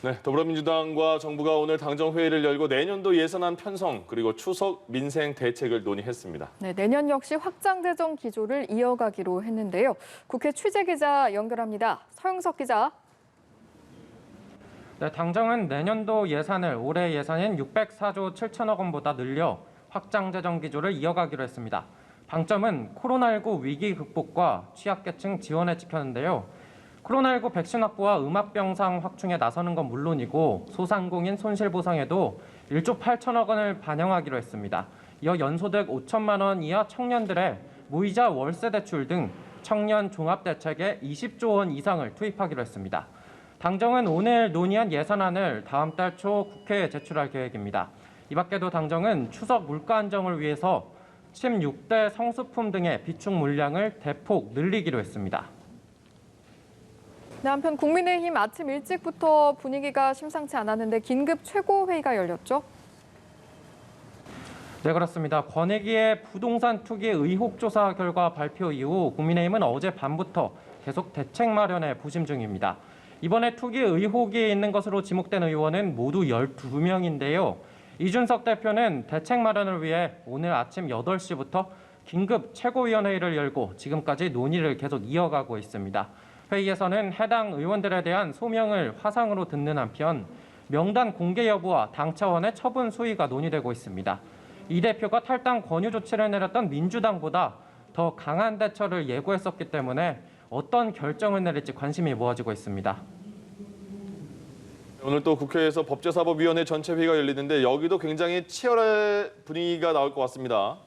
네, 더불어민주당과 정부가 오늘 당정회의를 열고 내년도 예산안 편성 그리고 추석 민생 대책을 논의했습니다. 네, 내년 역시 확장 재정 기조를 이어가기로 했는데요. 국회 취재기자 연결합니다. 서영석 기자. 네, 당정은 내년도 예산을 올해 예산인 604조 7천억 원보다 늘려 확장 재정 기조를 이어가기로 했습니다. 방점은 코로나19 위기 극복과 취약계층 지원에 찍혔는데요. 코로나19 백신 확보와 음압병상 확충에 나서는 건 물론이고 소상공인 손실보상에도 1조 8천억 원을 반영하기로 했습니다. 이어 연소득 5천만 원 이하 청년들의 무이자 월세 대출 등 청년 종합대책에 20조 원 이상을 투입하기로 했습니다. 당정은 오늘 논의한 예산안을 다음 달 초 국회에 제출할 계획입니다. 이 밖에도 당정은 추석 물가 안정을 위해서 16대 성수품 등의 비축 물량을 대폭 늘리기로 했습니다. 네, 한편 국민의힘 아침 일찍부터 분위기가 심상치 않았는데 긴급 최고회의가 열렸죠? 네, 그렇습니다. 권익위의 부동산 투기 의혹 조사 결과 발표 이후 국민의힘은 어제 밤부터 계속 대책 마련에 부심 중입니다. 이번에 투기 의혹이 있는 것으로 지목된 의원은 모두 12명인데요. 이준석 대표는 대책 마련을 위해 오늘 아침 8시부터 긴급 최고위원회의를 열고 지금까지 논의를 계속 이어가고 있습니다. 회의에서는 해당 의원들에 대한 소명을 화상으로 듣는 한편 명단 공개 여부와 당 차원의 처분 수위가 논의되고 있습니다. 이 대표가 탈당 권유 조치를 내렸던 민주당보다 더 강한 대처를 예고했었기 때문에 어떤 결정을 내릴지 관심이 모아지고 있습니다. 오늘 또 국회에서 법제사법위원회 전체 회의가 열리는데 여기도 굉장히 치열한 분위기가 나올 것 같습니다.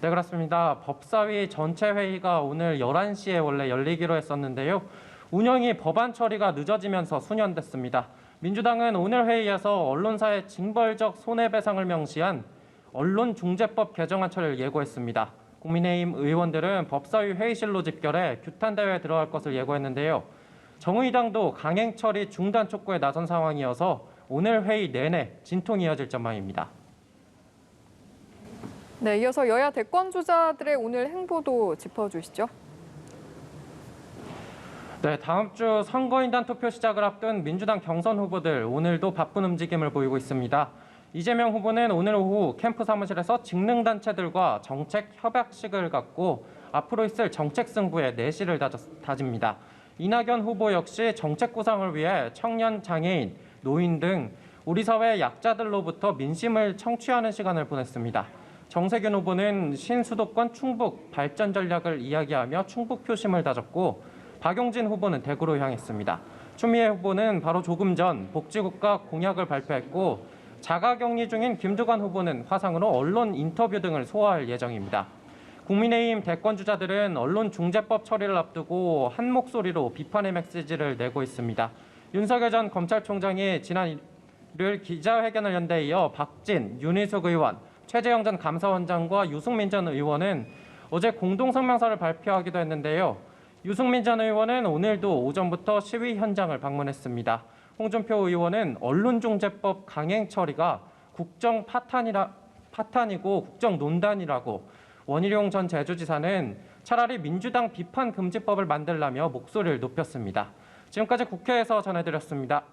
네, 그렇습니다. 법사위 전체 회의가 오늘 11시에 원래 열리기로 했었는데요. 운영이 법안 처리가 늦어지면서 수년됐습니다. 민주당은 오늘 회의에서 언론사의 징벌적 손해배상을 명시한 언론중재법 개정안 처리를 예고했습니다. 국민의힘 의원들은 법사위 회의실로 집결해 규탄대회에 들어갈 것을 예고했는데요. 정의당도 강행 처리 중단 촉구에 나선 상황이어서 오늘 회의 내내 진통이 이어질 전망입니다. 네, 이어서 여야 대권 주자들의 오늘 행보도 짚어주시죠. 네, 다음 주 선거인단 투표 시작을 앞둔 민주당 경선 후보들 오늘도 바쁜 움직임을 보이고 있습니다. 이재명 후보는 오늘 오후 캠프 사무실에서 직능단체들과 정책 협약식을 갖고 앞으로 있을 정책 승부에 내실을 다집니다. 이낙연 후보 역시 정책 구상을 위해 청년, 장애인, 노인 등 우리 사회 약자들로부터 민심을 청취하는 시간을 보냈습니다. 정세균 후보는 신수도권 충북 발전 전략을 이야기하며 충북 표심을 다졌고 박용진 후보는 대구로 향했습니다. 추미애 후보는 바로 조금 전 복지국가 공약을 발표했고 자가격리 중인 김두관 후보는 화상으로 언론 인터뷰 등을 소화할 예정입니다. 국민의힘 대권주자들은 언론중재법 처리를 앞두고 한 목소리로 비판의 메시지를 내고 있습니다. 윤석열 전 검찰총장이 지난 일요일 기자회견을 연 데 이어 박진, 윤희숙 의원, 최재형 전 감사원장과 유승민 전 의원은 어제 공동성명서를 발표하기도 했는데요. 유승민 전 의원은 오늘도 오전부터 시위 현장을 방문했습니다. 홍준표 의원은 언론중재법 강행 처리가 국정 파탄이고 국정논단이라고, 원희룡 전 제주지사는 차라리 민주당 비판 금지법을 만들라며 목소리를 높였습니다. 지금까지 국회에서 전해드렸습니다.